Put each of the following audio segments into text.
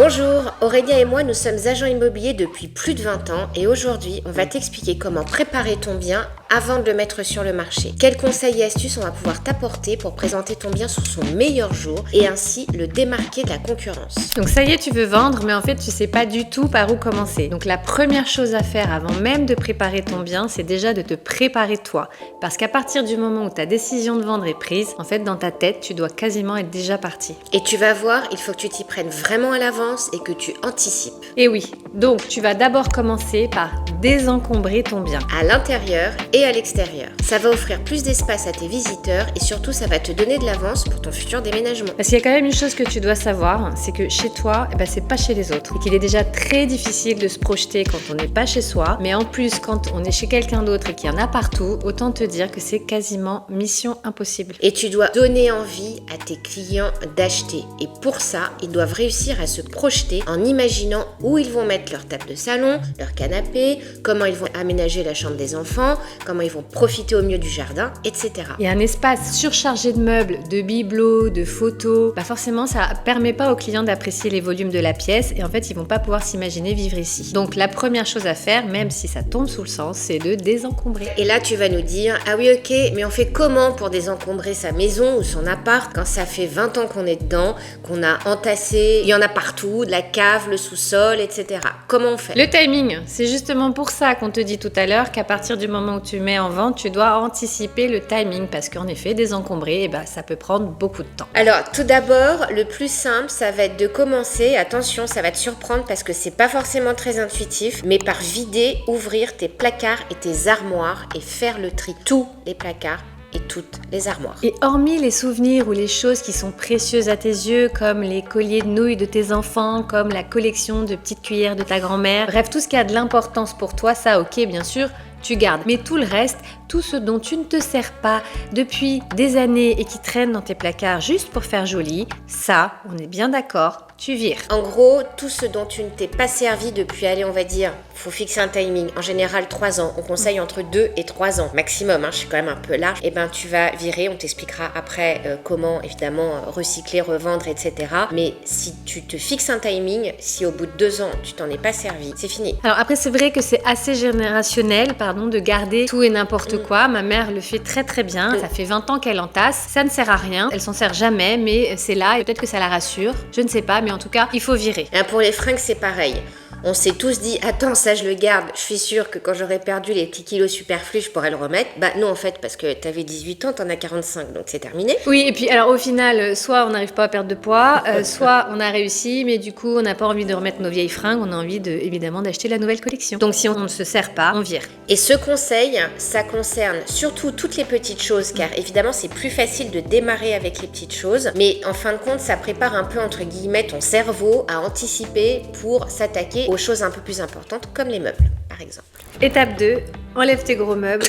Bonjour, Aurélia et moi nous sommes agents immobiliers depuis plus de 20 ans et aujourd'hui on va t'expliquer comment préparer ton bien avant de le mettre sur le marché. Quels conseils et astuces on va pouvoir t'apporter pour présenter ton bien sur son meilleur jour et ainsi le démarquer de la concurrence. Donc ça y est, tu veux vendre, mais en fait tu sais pas du tout par où commencer. Donc la première chose à faire avant même de préparer ton bien, c'est déjà de te préparer toi. Parce qu'à partir du moment où ta décision de vendre est prise, en fait dans ta tête, tu dois quasiment être déjà parti. Et tu vas voir, il faut que tu t'y prennes vraiment à l'avance et que tu anticipes. Et oui, donc tu vas d'abord commencer par désencombrer ton bien. À l'intérieur et à l'extérieur. Ça va offrir plus d'espace à tes visiteurs et surtout ça va te donner de l'avance pour ton futur déménagement. Parce qu'il y a quand même une chose que tu dois savoir, c'est que chez toi, c'est pas chez les autres. Et qu'il est déjà très difficile de se projeter quand on n'est pas chez soi. Mais en plus, quand on est chez quelqu'un d'autre et qu'il y en a partout, autant te dire que c'est quasiment mission impossible. Et tu dois donner envie à tes clients d'acheter. Et pour ça, ils doivent réussir à se projeter en imaginant où ils vont mettre leur table de salon, leur canapé, comment ils vont aménager la chambre des enfants, comment ils vont profiter au mieux du jardin, etc. Et un espace surchargé de meubles, de bibelots, de photos, forcément ça permet pas aux clients d'apprécier les volumes de la pièce et en fait ils vont pas pouvoir s'imaginer vivre ici. Donc la première chose à faire, même si ça tombe sous le sens, c'est de désencombrer. Et là tu vas nous dire, ah oui ok, mais on fait comment pour désencombrer sa maison ou son appart quand ça fait 20 ans qu'on est dedans, qu'on a entassé, il y en a partout, de la cave, le sous-sol, etc. Comment on fait? Le timing, c'est justement pour ça qu'on te dit tout à l'heure qu'à partir du moment où tu mets en vente, tu dois anticiper le timing parce qu'en effet, désencombrer, ça peut prendre beaucoup de temps. Alors, tout d'abord, le plus simple, ça va être de commencer, attention, ça va te surprendre parce que c'est pas forcément très intuitif, mais par vider, ouvrir tes placards et tes armoires et faire le tri. Tous les placards et toutes les armoires. Et hormis les souvenirs ou les choses qui sont précieuses à tes yeux, comme les colliers de nouilles de tes enfants, comme la collection de petites cuillères de ta grand-mère, bref, tout ce qui a de l'importance pour toi, ça ok, bien sûr, tu gardes. Mais tout le reste, tout ce dont tu ne te sers pas depuis des années et qui traîne dans tes placards juste pour faire joli, ça, on est bien d'accord, tu vires. En gros, tout ce dont tu ne t'es pas servi depuis, allez, on va dire, faut fixer un timing. En général, 3 ans. On conseille entre 2 et 3 ans maximum. Je suis quand même un peu large. Tu vas virer. On t'expliquera après comment, évidemment, recycler, revendre, etc. Mais si tu te fixes un timing, si au bout de 2 ans, tu t'en es pas servi, c'est fini. Alors après, c'est vrai que c'est assez générationnel, de garder tout et n'importe quoi. Ma mère le fait très très bien. Ça fait 20 ans qu'elle entasse. Ça ne sert à rien. Elle s'en sert jamais, mais c'est là et peut-être que ça la rassure. Je ne sais pas, mais en tout cas, il faut virer. Pour les fringues, c'est pareil. On s'est tous dit, attends, ça je le garde, je suis sûre que quand j'aurai perdu les petits kilos superflus, je pourrai le remettre. Non, en fait, parce que t'avais 18 ans, t'en as 45, donc c'est terminé. Oui, et puis alors au final, soit on n'arrive pas à perdre de poids, soit on a réussi, mais du coup, on n'a pas envie de remettre nos vieilles fringues, on a envie évidemment d'acheter la nouvelle collection. Donc si on ne se sert pas, on vire. Et ce conseil, ça concerne surtout toutes les petites choses, car évidemment, c'est plus facile de démarrer avec les petites choses, mais en fin de compte, ça prépare un peu, entre guillemets, ton cerveau à anticiper pour s'attaquer aux choses un peu plus importantes comme les meubles par exemple. Étape 2, enlève tes gros meubles.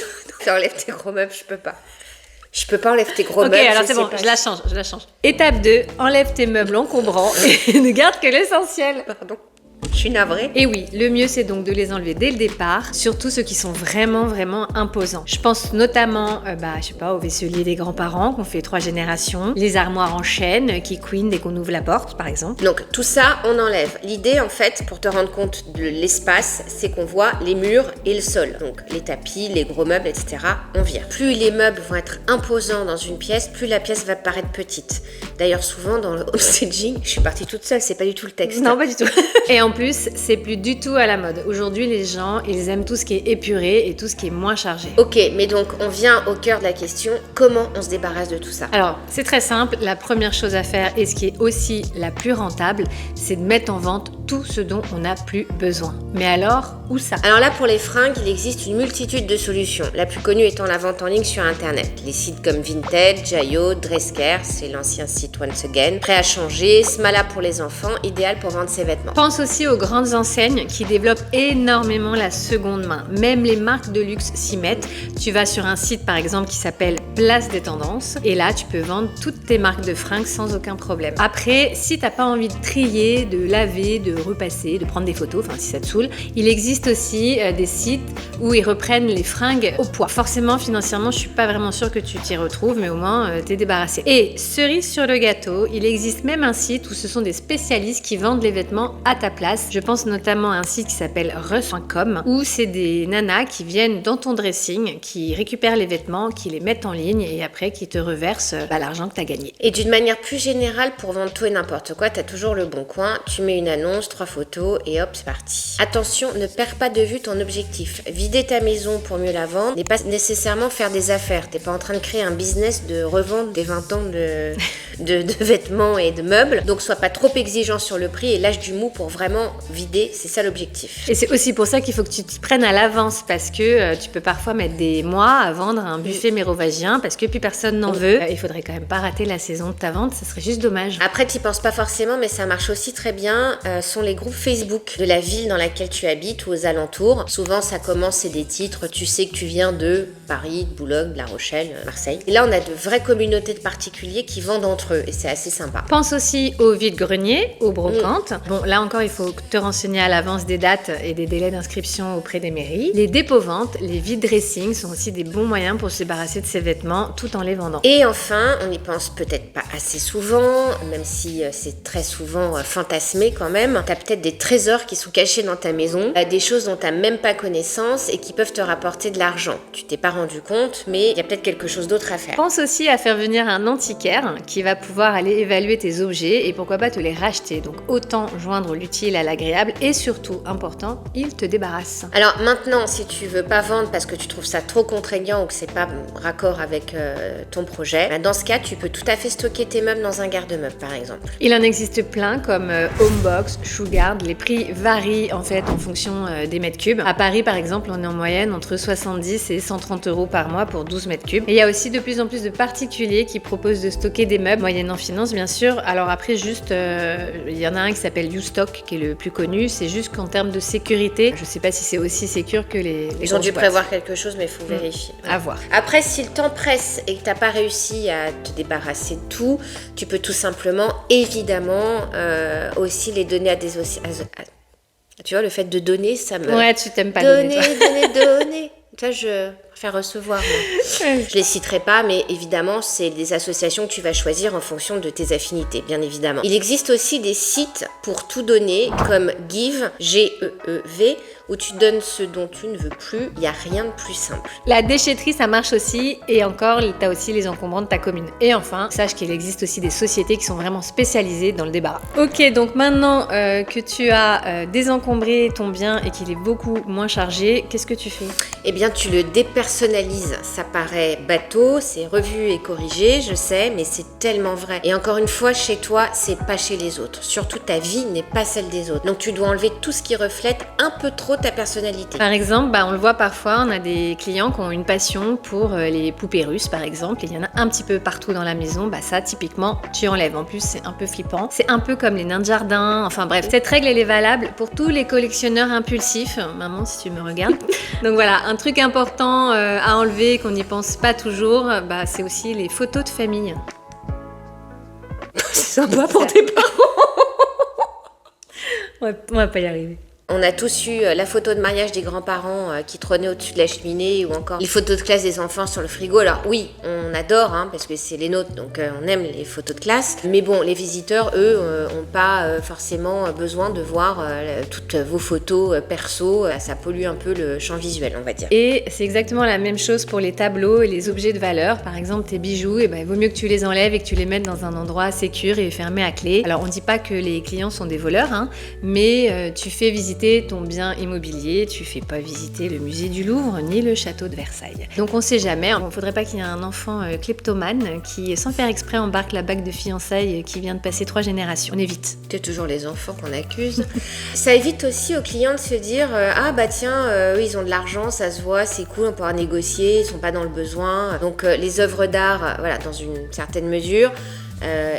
Enlève tes gros meubles, je peux pas enlever tes gros meubles. Ok, alors c'est bon, je la change. Étape 2, enlève tes meubles encombrants et ne garde que l'essentiel. Pardon. Je suis navrée. Et oui, le mieux c'est donc de les enlever dès le départ, surtout ceux qui sont vraiment imposants. Je pense notamment, aux vaisseliers des grands-parents qu'on fait 3 générations, les armoires en chêne qui couinent dès qu'on ouvre la porte par exemple. Donc tout ça, on enlève. L'idée en fait, pour te rendre compte de l'espace, c'est qu'on voit les murs et le sol. Donc les tapis, les gros meubles, etc. on vire. Plus les meubles vont être imposants dans une pièce, plus la pièce va paraître petite. D'ailleurs souvent dans le homestaging, je suis partie toute seule, c'est pas du tout le texte. Non, pas du tout. Et en plus, c'est plus du tout à la mode. Aujourd'hui, les gens, ils aiment tout ce qui est épuré et tout ce qui est moins chargé. Ok, mais donc on vient au cœur de la question, comment on se débarrasse de tout ça? Alors, c'est très simple. La première chose à faire, et ce qui est aussi la plus rentable, c'est de mettre en vente tout ce dont on n'a plus besoin. Mais alors, où ça? Alors là, pour les fringues, il existe une multitude de solutions. La plus connue étant la vente en ligne sur Internet. Les sites comme Vinted, Jayo, Dressker, c'est l'ancien site Once Again, Prêt à changer, Smala pour les enfants, idéal pour vendre ses vêtements. Pense aussi aux grandes enseignes qui développent énormément la seconde main. Même les marques de luxe s'y mettent. Tu vas sur un site par exemple qui s'appelle place des tendances. Et là, tu peux vendre toutes tes marques de fringues sans aucun problème. Après, si t'as pas envie de trier, de laver, de repasser, de prendre des photos, enfin si ça te saoule, il existe aussi des sites où ils reprennent les fringues au poids. Forcément, financièrement, je suis pas vraiment sûre que tu t'y retrouves, mais au moins t'es débarrassé. Et cerise sur le gâteau, il existe même un site où ce sont des spécialistes qui vendent les vêtements à ta place. Je pense notamment à un site qui s'appelle rush.com où c'est des nanas qui viennent dans ton dressing, qui récupèrent les vêtements, qui les mettent en ligne et après qui te reversent l'argent que tu as gagné. Et d'une manière plus générale, pour vendre tout et n'importe quoi, tu as toujours le bon coin, tu mets une annonce, 3 photos et hop, c'est parti. Attention, ne perds pas de vue ton objectif. Vider ta maison pour mieux la vendre n'est pas nécessairement faire des affaires. T'es pas en train de créer un business de revente des 20 ans de vêtements et de meubles. Donc sois pas trop exigeant sur le prix et lâche du mou pour vraiment vider, c'est ça l'objectif. Et c'est aussi pour ça qu'il faut que tu t'y prennes à l'avance parce que tu peux parfois mettre des mois à vendre un buffet mérovingien parce que plus personne n'en veut. Il faudrait quand même pas rater la saison de ta vente, ça serait juste dommage. Après, t'y penses pas forcément, mais ça marche aussi très bien, sont les groupes Facebook de la ville dans laquelle tu habites ou aux alentours. Souvent, ça commence, c'est des titres, tu sais que tu viens de Paris, de Boulogne, de La Rochelle, Marseille. Et là, on a de vraies communautés de particuliers qui vendent entre eux et c'est assez sympa. Pense aussi aux vide-greniers, aux brocantes. Bon, là encore, il faut te renseigner à l'avance des dates et des délais d'inscription auprès des mairies. Les dépôts-ventes, les vide-dressings sont aussi des bons moyens pour se débarrasser de ces vêtements tout en les vendant. Et enfin, on n'y pense peut-être pas assez souvent, même si c'est très souvent fantasmé quand même. T'as peut-être des trésors qui sont cachés dans ta maison, des choses dont t'as même pas connaissance et qui peuvent te rapporter de l'argent. Tu t'es pas rendu compte, mais il y a peut-être quelque chose d'autre à faire. Pense aussi à faire venir un antiquaire qui va pouvoir aller évaluer tes objets et pourquoi pas te les racheter. Donc autant joindre l'utile à l'agréable et surtout, important, il te débarrasse. Alors maintenant, si tu veux pas vendre parce que tu trouves ça trop contraignant ou que c'est pas raccord avec ton projet, dans ce cas, tu peux tout à fait stocker tes meubles dans un garde-meuble par exemple. Il en existe plein comme Homebox, Shugard. Les prix varient en fait en fonction des mètres cubes. À Paris par exemple, on est en moyenne entre 70 et 130 € par mois pour 12 mètres cubes. Et il y a aussi de plus en plus de particuliers qui proposent de stocker des meubles, moyennant finance bien sûr. Alors après juste, il y en a un qui s'appelle YouStock qui est le plus connu. C'est juste qu'en termes de sécurité, je sais pas si c'est aussi sécure que les Ils ont dû prévoir quelque chose mais il faut vérifier. À voir. Après, si le temps presse et que t'as pas réussi à te débarrasser de tout, tu peux tout simplement, évidemment, aussi les donner à des... Tu vois, le fait de donner, ça me... Ouais, tu t'aimes pas donner. Tu vois, je préfère recevoir, moi. Je les citerai pas, mais évidemment, c'est des associations que tu vas choisir en fonction de tes affinités, bien évidemment. Il existe aussi des sites pour tout donner, comme Give, G-E-E-V, où tu donnes ce dont tu ne veux plus. Il n'y a rien de plus simple. La déchetterie, ça marche aussi. Et encore, tu as aussi les encombrants de ta commune. Et enfin, sache qu'il existe aussi des sociétés qui sont vraiment spécialisées dans le débarras. Ok, donc maintenant que tu as désencombré ton bien et qu'il est beaucoup moins chargé, qu'est-ce que tu fais ? Eh bien, tu le dépersonnalises. Ça paraît bateau, c'est revu et corrigé, je sais, mais c'est tellement vrai. Et encore une fois, chez toi, c'est pas chez les autres. Surtout, ta vie n'est pas celle des autres. Donc, tu dois enlever tout ce qui reflète un peu trop ta personnalité. Par exemple, on le voit parfois, on a des clients qui ont une passion pour les poupées russes, par exemple. Il y en a un petit peu partout dans la maison. Ça, typiquement, tu enlèves. En plus, c'est un peu flippant. C'est un peu comme les nains de jardin. Enfin bref, cette règle, elle est valable pour tous les collectionneurs impulsifs. Maman, si tu me regardes. Donc voilà, un truc important à enlever, qu'on n'y pense pas toujours, c'est aussi les photos de famille. C'est sympa pour tes parents. On va pas y arriver. On a tous eu la photo de mariage des grands-parents qui trônait au-dessus de la cheminée ou encore les photos de classe des enfants sur le frigo. Alors oui, on adore parce que c'est les nôtres, donc on aime les photos de classe. Mais bon, les visiteurs, eux, n'ont pas forcément besoin de voir toutes vos photos perso. Ça pollue un peu le champ visuel, on va dire. Et c'est exactement la même chose pour les tableaux et les objets de valeur. Par exemple, tes bijoux, il vaut mieux que tu les enlèves et que tu les mettes dans un endroit sécure et fermé à clé. Alors on dit pas que les clients sont des voleurs, mais tu fais visiter ton bien immobilier, tu fais pas visiter le musée du Louvre ni le château de Versailles. Donc on sait jamais, il faudrait pas qu'il y ait un enfant kleptomane qui, sans faire exprès, embarque la bague de fiançailles qui vient de passer 3 générations. On évite. C'est toujours les enfants qu'on accuse. Ça évite aussi aux clients de se dire eux ils ont de l'argent, ça se voit, c'est cool, on pourra négocier, ils sont pas dans le besoin. Donc les œuvres d'art, dans une certaine mesure,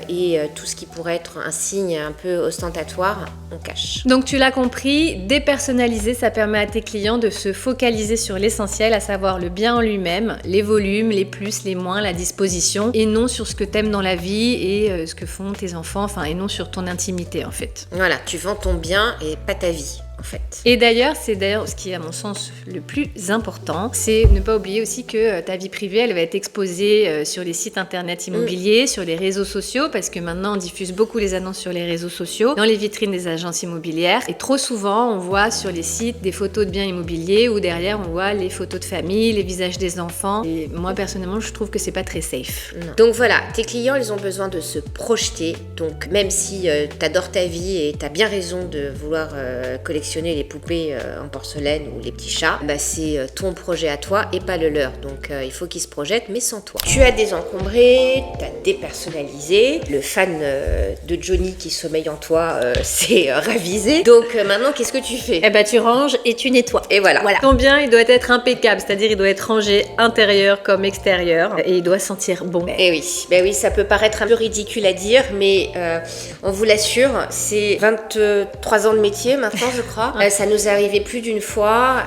et tout ce qui pourrait être un signe un peu ostentatoire, on cache. Donc tu l'as compris, dépersonnaliser, ça permet à tes clients de se focaliser sur l'essentiel, à savoir le bien en lui-même, les volumes, les plus, les moins, la disposition, et non sur ce que t'aimes dans la vie et ce que font tes enfants, et non sur ton intimité en fait. Voilà, tu vends ton bien et pas ta vie. En fait. Et d'ailleurs, c'est ce qui est à mon sens le plus important, c'est ne pas oublier aussi que ta vie privée, elle va être exposée sur les sites internet immobiliers, sur les réseaux sociaux, parce que maintenant on diffuse beaucoup les annonces sur les réseaux sociaux, dans les vitrines des agences immobilières. Et trop souvent, on voit sur les sites des photos de biens immobiliers où derrière on voit les photos de famille, les visages des enfants. Et moi personnellement, je trouve que c'est pas très safe. Non. Donc voilà, tes clients, ils ont besoin de se projeter. Donc même si t'adores ta vie et t'as bien raison de vouloir collectionner les poupées en porcelaine ou les petits chats, c'est ton projet à toi et pas le leur. Donc il faut qu'ils se projettent, mais sans toi. Tu as désencombré, tu as dépersonnalisé. Le fan de Johnny qui sommeille en toi s'est ravisé. Donc maintenant, qu'est-ce que tu fais ? Tu ranges et tu nettoies. Et voilà. Ton bien, il doit être impeccable, c'est-à-dire il doit être rangé intérieur comme extérieur et il doit sentir bon. Et oui, ça peut paraître un peu ridicule à dire, mais on vous l'assure, c'est 23 ans de métier maintenant, je crois. Ça nous est arrivé plus d'une fois,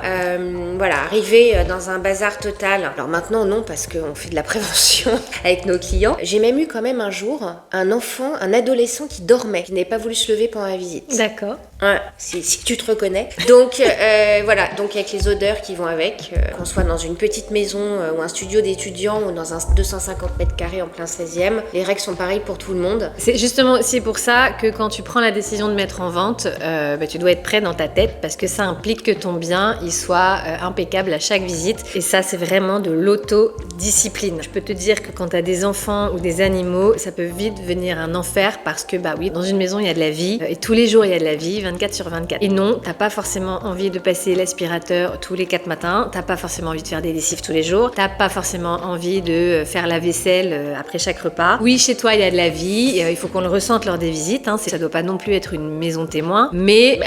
arriver dans un bazar total. Alors maintenant non, parce qu'on fait de la prévention avec nos clients. J'ai même eu quand même un jour un adolescent qui dormait, qui n'avait pas voulu se lever pendant la visite. D'accord. Ouais, si tu te reconnais. Donc donc avec les odeurs qui vont avec, qu'on soit dans une petite maison ou un studio d'étudiants ou dans un 250 mètres carrés en plein 16e, les règles sont pareilles pour tout le monde. C'est justement aussi pour ça que quand tu prends la décision de mettre en vente, tu dois être prêt dans ta tête parce que ça implique que ton bien il soit impeccable à chaque visite et ça c'est vraiment de l'autodiscipline. Je peux te dire que quand tu as des enfants ou des animaux, ça peut vite devenir un enfer parce que dans une maison il y a de la vie et tous les jours il y a de la vie 24/24. Et non, t'as pas forcément envie de passer l'aspirateur tous les 4 matins, t'as pas forcément envie de faire des lessives tous les jours, t'as pas forcément envie de faire la vaisselle après chaque repas. Oui, chez toi il y a de la vie, il faut qu'on le ressente lors des visites, ça doit pas non plus être une maison témoin, mais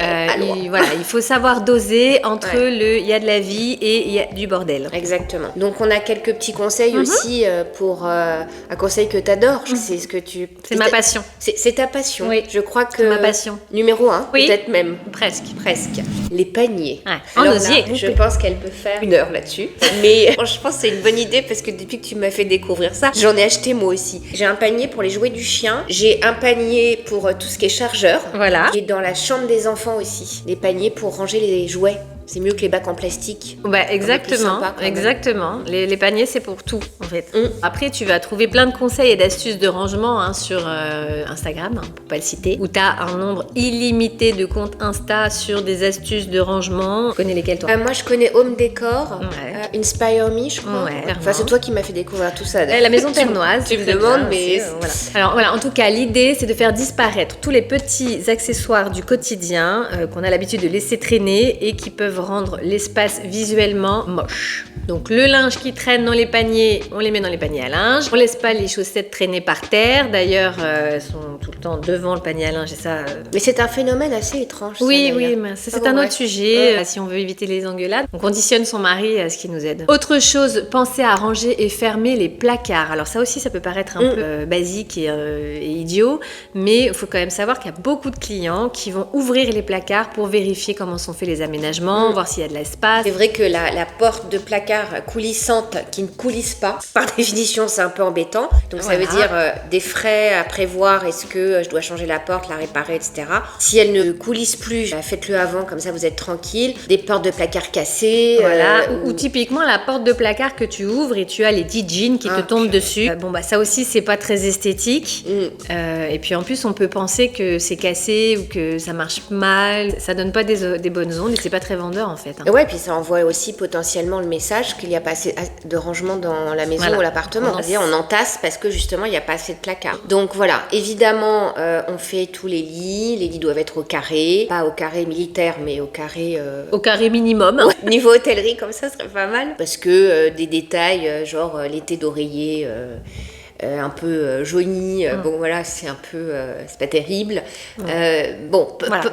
il faut savoir doser entre il y a de la vie et il y a du bordel. Exactement. Donc on a quelques petits conseils aussi pour un conseil que t'adores. C'est ce que tu... C'est ma passion. C'est ta passion. Oui. Je crois que... C'est ma passion. Numéro 1, peut-être même. Presque. Les paniers. Ouais. Alors En osier. là, je pense qu'elle peut faire 1 heure là-dessus. Mais je pense que c'est une bonne idée parce que depuis que tu m'as fait découvrir ça, j'en ai acheté moi aussi. J'ai un panier pour les jouets du chien. J'ai un panier pour tout ce qui est chargeur. Voilà. Et dans la chambre des enfants aussi. Les paniers pour ranger les jouets. C'est mieux que les bacs en plastique. Exactement, exactement. Les paniers, c'est pour tout, en fait. Après, tu vas trouver plein de conseils et d'astuces de rangement sur Instagram, pour pas le citer, où tu as un nombre illimité de comptes Insta sur des astuces de rangement. Tu connais lesquels, toi ? Moi, je connais Home Decor, Inspire Me, je crois. Ouais, enfin, c'est toi qui m'as fait découvrir tout ça. La maison ternoise. Tu me demandes, mais... Alors, voilà, en tout cas, l'idée, c'est de faire disparaître tous les petits accessoires du quotidien qu'on a l'habitude de laisser traîner et qui peuvent rendre l'espace visuellement moche. Donc le linge qui traîne dans les paniers, on les met dans les paniers à linge. On laisse pas les chaussettes traîner par terre. D'ailleurs, elles sont tout le temps devant le panier à linge et ça... Mais c'est un phénomène assez étrange. Oui, mais c'est un autre sujet. Si on veut éviter les engueulades, on conditionne son mari à ce qui nous aide. Autre chose, pensez à ranger et fermer les placards. Alors ça aussi, ça peut paraître un peu basique et idiot, mais il faut quand même savoir qu'il y a beaucoup de clients qui vont ouvrir les placards pour vérifier comment sont faits les aménagements, voir s'il y a de l'espace. C'est vrai que la porte de placard coulissante qui ne coulisse pas, par définition, c'est un peu embêtant. Donc ça veut dire des frais à prévoir. Est-ce que je dois changer la porte, la réparer, etc. Si elle ne coulisse plus, faites-le avant, comme ça vous êtes tranquille. Des portes de placard cassées. Ou typiquement la porte de placard que tu ouvres et tu as les 10 jeans qui te tombent dessus. Ça aussi, c'est pas très esthétique. Et puis en plus, on peut penser que c'est cassé ou que ça marche mal. Ça donne pas des bonnes ondes et c'est pas très vendeur en fait. Ouais, puis ça envoie aussi potentiellement le message qu'il n'y a pas assez de rangement dans la maison ou l'appartement. C'est-à-dire on entasse parce que justement il n'y a pas assez de placards. Donc voilà, évidemment on fait tous les lits. Les lits doivent être au carré, pas au carré militaire mais au carré... Au carré minimum. Niveau hôtellerie comme ça serait pas mal. Parce que des détails genre l'été d'oreiller... un peu jauni. Bon, voilà, c'est un peu... c'est pas terrible.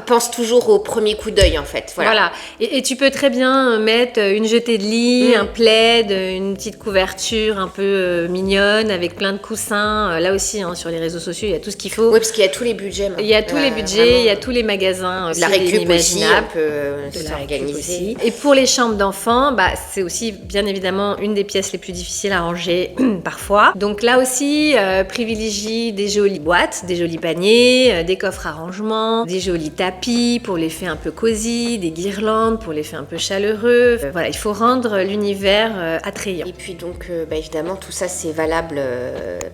Pense toujours au premier coup d'œil, en fait. Voilà. Et tu peux très bien mettre une jetée de lit, un plaid, une petite couverture un peu mignonne avec plein de coussins. Là aussi, sur les réseaux sociaux, il y a tout ce qu'il faut. Oui, parce qu'il y a tous les budgets. Il y a tous les budgets, vraiment, il y a tous les magasins. La récup aussi, un peu s'organiser. Et pour les chambres d'enfants, c'est aussi bien évidemment une des pièces les plus difficiles à ranger parfois. Donc là aussi, privilégie des jolies boîtes, des jolis paniers, des coffres à rangement, des jolis tapis pour l'effet un peu cosy, des guirlandes pour l'effet un peu chaleureux. Voilà, il faut rendre l'univers attrayant. Et puis donc, évidemment, tout ça c'est valable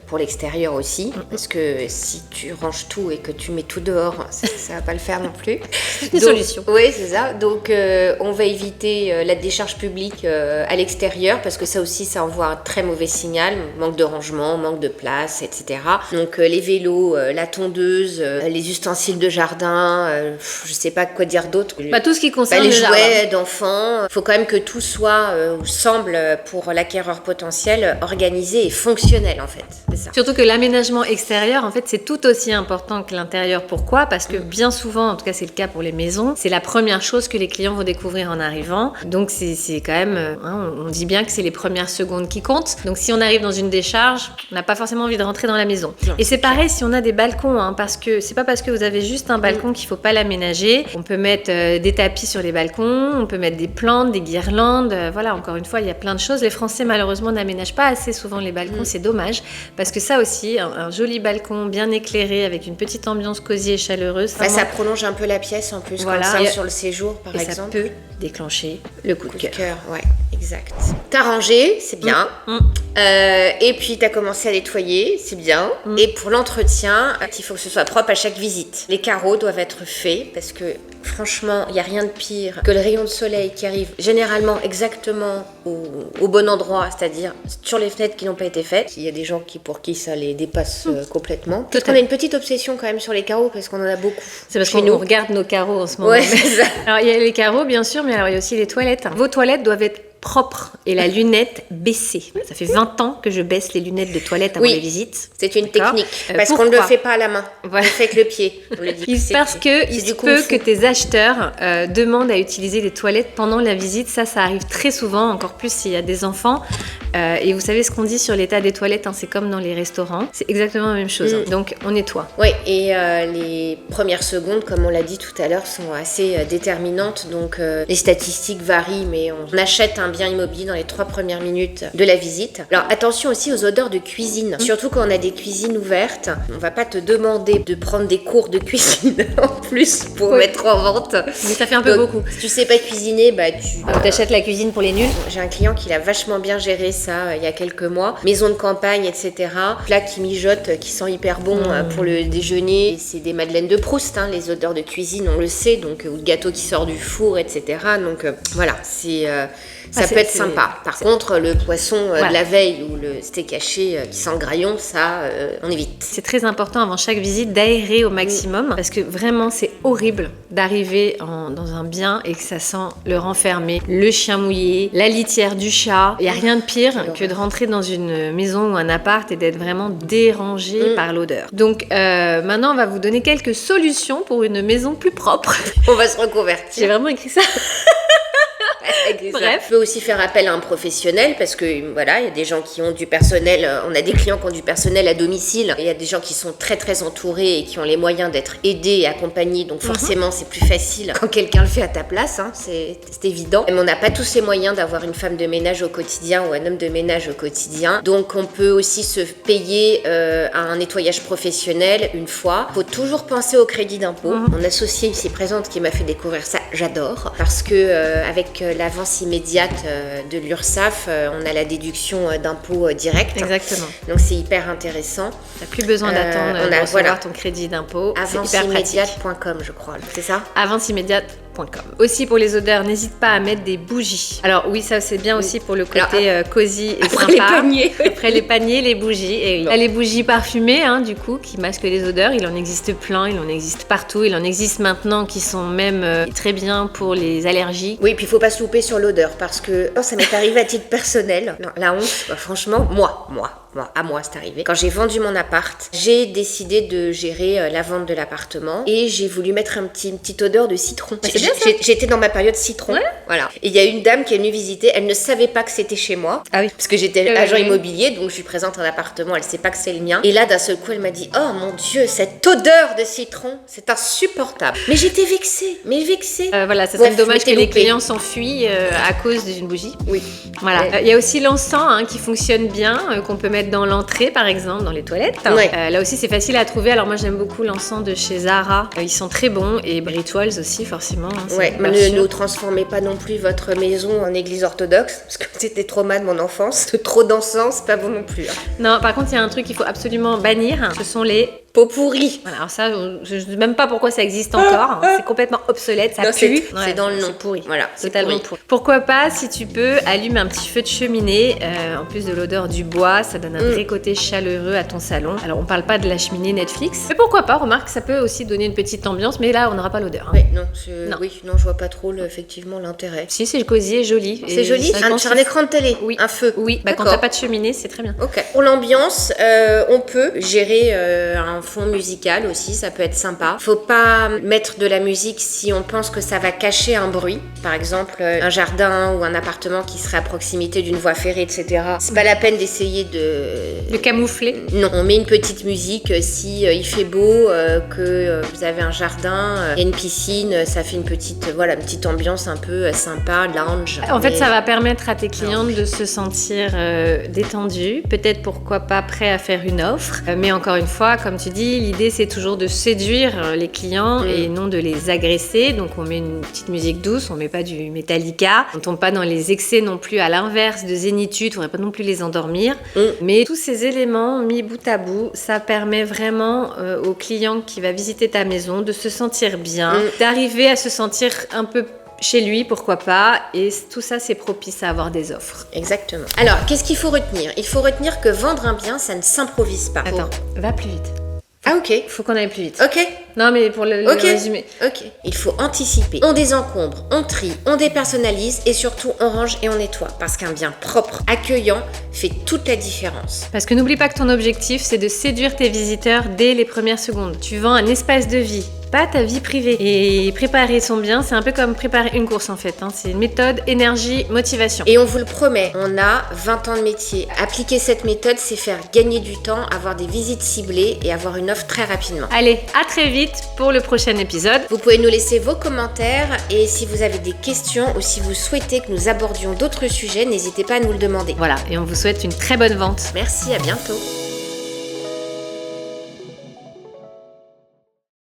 pour l'extérieur aussi, parce que si tu ranges tout et que tu mets tout dehors, ça va pas le faire non plus. C'est une solution. Oui, c'est ça. Donc on va éviter la décharge publique à l'extérieur, parce que ça aussi, ça envoie un très mauvais signal, manque de rangement, manque de place, etc. Donc les vélos, la tondeuse, les ustensiles de jardin, je sais pas quoi dire d'autre. Tout ce qui concerne les le jouets jardin d'enfants. Il faut quand même que tout soit, ou semble pour l'acquéreur potentiel, organisé et fonctionnel en fait. C'est ça. Surtout que l'aménagement extérieur, en fait, c'est tout aussi important que l'intérieur. Pourquoi ? Parce que bien souvent, en tout cas c'est le cas pour les maisons, c'est la première chose que les clients vont découvrir en arrivant. Donc c'est quand même, on dit bien que c'est les premières secondes qui comptent. Donc si on arrive dans une décharge, on n'a pas forcément envie de rentrer dans la maison. Non, et c'est pareil si on a des balcons, parce que c'est pas parce que vous avez juste un balcon qu'il faut pas l'aménager. On peut mettre des tapis sur les balcons, on peut mettre des plantes, des guirlandes. Voilà, encore une fois, il y a plein de choses. Les Français malheureusement n'aménagent pas assez souvent les balcons, c'est dommage. Parce que ça aussi, un joli balcon bien éclairé avec une petite ambiance cosy et chaleureuse. Ça prolonge un peu la pièce en plus, voilà. Comme ça, sur le séjour par exemple. Ça peut déclencher le coup de cœur. Ouais, exact. T'as rangé, c'est bien. Et puis t'as commencé à nettoyer, c'est bien. Et pour l'entretien, il faut que ce soit propre à chaque visite. Les carreaux doivent être faits parce que franchement, il n'y a rien de pire que le rayon de soleil qui arrive généralement exactement au bon endroit, c'est-à-dire sur les fenêtres qui n'ont pas été faites. Il y a des gens pour qui ça les dépasse complètement. Peut-être qu'on a une petite obsession quand même sur les carreaux parce qu'on en a beaucoup. C'est parce qu'on regarde nos carreaux en ce moment. Ouais, c'est ça. Alors il y a les carreaux bien sûr, mais alors il y a aussi les toilettes. Vos toilettes doivent être propre et la lunette baissée. Ça fait 20 ans que je baisse les lunettes de toilette avant les visites. C'est une technique. Parce qu'on ne le fait pas à la main. On le fait avec le pied. On le dit. Parce que il se peut que tes acheteurs demandent à utiliser les toilettes pendant la visite. Ça arrive très souvent, encore plus s'il y a des enfants. Et vous savez ce qu'on dit sur l'état des toilettes, c'est comme dans les restaurants. C'est exactement la même chose. Donc on nettoie. Oui, et les premières secondes, comme on l'a dit tout à l'heure, sont assez déterminantes. Donc les statistiques varient, mais on achète un bien immobilier dans les 3 premières minutes de la visite. Alors attention aussi aux odeurs de cuisine, surtout quand on a des cuisines ouvertes. On va pas te demander de prendre des cours de cuisine en plus pour mettre en vente. Mais ça fait un peu beaucoup. Si tu sais pas cuisiner, tu t'achètes la cuisine pour les nuls. J'ai un client qui l'a vachement bien géré ça il y a quelques mois. Maison de campagne, etc. Plat qui mijote, qui sent hyper bon pour le déjeuner. C'est des madeleines de Proust, les odeurs de cuisine, on le sait, donc ou le gâteau qui sort du four, etc. Donc voilà, ça peut être sympa. Par contre, le poisson de la veille ou le steak haché qui sent le graillon, ça, on évite. C'est très important avant chaque visite d'aérer au maximum parce que vraiment, c'est horrible d'arriver dans un bien et que ça sent le renfermé, le chien mouillé, la litière du chat. Il n'y a rien de pire que de rentrer dans une maison ou un appart et d'être vraiment dérangé par l'odeur. Donc maintenant, on va vous donner quelques solutions pour une maison plus propre. On va se reconvertir. J'ai vraiment écrit ça. Bref, on peut aussi faire appel à un professionnel parce que voilà, il y a des gens qui ont du personnel, on a des clients qui ont du personnel à domicile, il y a des gens qui sont très très entourés et qui ont les moyens d'être aidés et accompagnés, donc forcément c'est plus facile quand quelqu'un le fait à ta place, c'est évident. Mais on n'a pas tous les moyens d'avoir une femme de ménage au quotidien ou un homme de ménage au quotidien, donc on peut aussi se payer un nettoyage professionnel une fois. Il faut toujours penser au crédit d'impôt. Mon associée ici présente qui m'a fait découvrir ça, j'adore, parce que avec l'avance immédiate de l'URSSAF, on a la déduction d'impôt direct. Exactement. Donc c'est hyper intéressant. Tu n'as plus besoin d'attendre de recevoir ton crédit d'impôt. Avanceimmédiate.com, je crois. C'est ça ? Avanceimmédiate.com. Aussi pour les odeurs, n'hésite pas à mettre des bougies. Alors oui, ça c'est bien aussi pour le côté cosy et après sympa. Les paniers. Après les paniers, les bougies. Et oui. Les bougies parfumées, du coup, qui masquent les odeurs. Il en existe plein, il en existe partout. Il en existe maintenant qui sont même très bien pour les allergies. Oui, puis il faut pas se louper sur l'odeur parce que ça m'est arrivé à titre personnel. Non, la honte, franchement, moi, bon, à moi c'est arrivé, quand j'ai vendu mon appart, j'ai décidé de gérer la vente de l'appartement et j'ai voulu mettre une petite odeur de citron. C'est bien ça. J'étais dans ma période citron, voilà. Et il y a une dame qui est venue visiter, elle ne savait pas que c'était chez moi, parce que j'étais agent immobilier, donc je lui présente un appartement, elle sait pas que c'est le mien. Et là, d'un seul coup, elle m'a dit, oh mon Dieu, cette odeur de citron, c'est insupportable. Mais j'étais vexée, Voilà, ça serait dommage que les clients s'enfuient à cause d'une bougie. Oui. Voilà. Il y a aussi l'encens qui fonctionne bien, qu'on peut mettre dans l'entrée par exemple, dans les toilettes. Ouais. Là aussi c'est facile à trouver. Alors moi j'aime beaucoup l'encens de chez Zara. Ils sont très bons et Rituals aussi forcément. Ouais, mais ne transformez pas non plus votre maison en église orthodoxe parce que c'était trop mal de mon enfance. Trop d'encens, c'est pas bon non plus. Non, par contre il y a un truc qu'il faut absolument bannir. Ce sont les pot pourri. Voilà, alors ça, je ne sais même pas pourquoi ça existe encore. C'est complètement obsolète, ça pue. C'est dans le nom. C'est pourri. Voilà, totalement pourri. Pourquoi pas, si tu peux, allume un petit feu de cheminée. En plus de l'odeur du bois, ça donne un vrai côté chaleureux à ton salon. Alors, on parle pas de la cheminée Netflix. Mais pourquoi pas, remarque, ça peut aussi donner une petite ambiance, mais là, on n'aura pas l'odeur. Oui, non, je vois pas trop effectivement l'intérêt. Si, c'est cosy et joli. C'est joli, c'est un écran de télé, oui. Un feu. Oui, quand t'as pas de cheminée, c'est très bien. Ok. Pour l'ambiance, on peut gérer un fond musical aussi, ça peut être sympa. Faut pas mettre de la musique si on pense que ça va cacher un bruit. Par exemple, un jardin ou un appartement qui serait à proximité d'une voie ferrée, etc. C'est pas la peine d'essayer de camoufler. Non, on met une petite musique si il fait beau, que vous avez un jardin et une piscine, ça fait une petite ambiance un peu sympa, lounge. En fait, ça va permettre à tes clientes de se sentir détendues, peut-être pourquoi pas prêt à faire une offre. Mais encore une fois, comme tu dis, l'idée c'est toujours de séduire les clients et non de les agresser. Donc on met une petite musique douce, on met pas du Metallica, on tombe pas dans les excès non plus à l'inverse de zénitude, on va pas non plus les endormir. Mais tous ces éléments mis bout à bout, ça permet vraiment au client qui va visiter ta maison de se sentir bien, d'arriver à se sentir un peu chez lui, pourquoi pas, et tout ça c'est propice à avoir des offres. Exactement. Alors, qu'est-ce qu'il faut retenir ? Il faut retenir que vendre un bien, ça ne s'improvise pas. Attends, va plus vite. Ah ok. Faut qu'on aille plus vite. Ok. Non mais pour le résumé. Ok. Il faut anticiper. On désencombre, on trie, on dépersonnalise et surtout on range et on nettoie. Parce qu'un bien propre, accueillant, fait toute la différence. Parce que n'oublie pas que ton objectif c'est de séduire tes visiteurs dès les premières secondes. Tu vends un espace de vie, pas ta vie privée. Et préparer son bien, c'est un peu comme préparer une course en fait. C'est une méthode, énergie, motivation. Et on vous le promet, on a 20 ans de métier. Appliquer cette méthode, c'est faire gagner du temps, avoir des visites ciblées et avoir une offre très rapidement. Allez, à très vite pour le prochain épisode. Vous pouvez nous laisser vos commentaires et si vous avez des questions ou si vous souhaitez que nous abordions d'autres sujets, n'hésitez pas à nous le demander. Voilà, et on vous souhaite une très bonne vente. Merci, à bientôt.